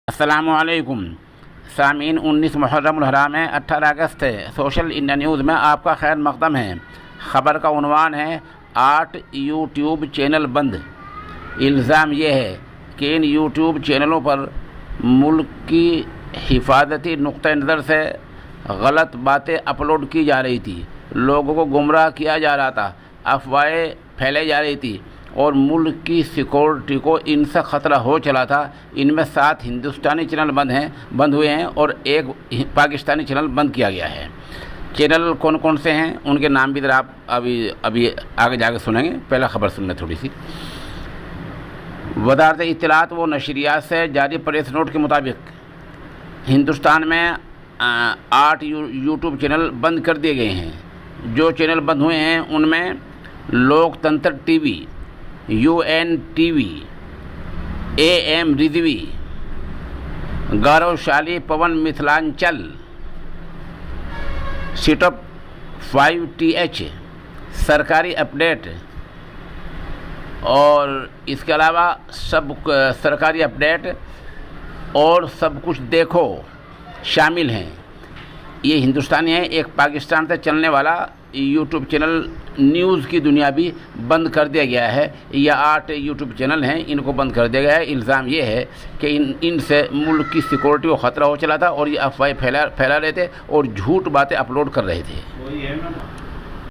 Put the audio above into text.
अस्सलामुअलैकुम सामीन। 19 मुहर्रम हराम है, 18 अगस्त है। सोशल इंडिया न्यूज़ में आपका खैर मकदम है। ख़बर का उन्वान है 8 यूट्यूब चैनल बंद। इल्ज़ाम ये है कि इन यूट्यूब चैनलों पर मुल्क की हिफाजती नुक्ता नज़र से गलत बातें अपलोड की जा रही थी, लोगों को गुमराह किया जा रहा था, अफवाहें फैलाई जा रही थी और मुल्क की सिक्योरिटी को इनसे ख़तरा हो चला था। इनमें 7 हिंदुस्तानी चैनल बंद हुए हैं और 1 पाकिस्तानी चैनल बंद किया गया है। चैनल कौन कौन से हैं उनके नाम भी ज़रा आप अभी आगे जाके सुनेंगे। पहला ख़बर सुन लें थोड़ी सी। वज़ारत इत्तलात व नशरियात से जारी प्रेस नोट के मुताबिक हिंदुस्तान में 8 यूट्यूब चैनल बंद कर दिए गए हैं। जो चैनल बंद हुए हैं उनमें लोकतंत्र TV, UN TV, AM Rizvi, गौरवशाली पवन मिथिलांचल, सिटअप 5TH, सरकारी अपडेट और इसके अलावा सब सरकारी अपडेट और सब कुछ देखो शामिल हैं। ये हिंदुस्तानी है। एक पाकिस्तान से चलने वाला यूट्यूब चैनल न्यूज़ की दुनिया भी बंद कर दिया गया है। यह 8 यूट्यूब चैनल हैं, इनको बंद कर दिया गया है। इल्ज़ाम ये है कि इनसे मुल्क की सिक्योरिटी को ख़तरा हो चला था और ये अफवाहें फैला रहे थे और झूठ बातें अपलोड कर रहे थे।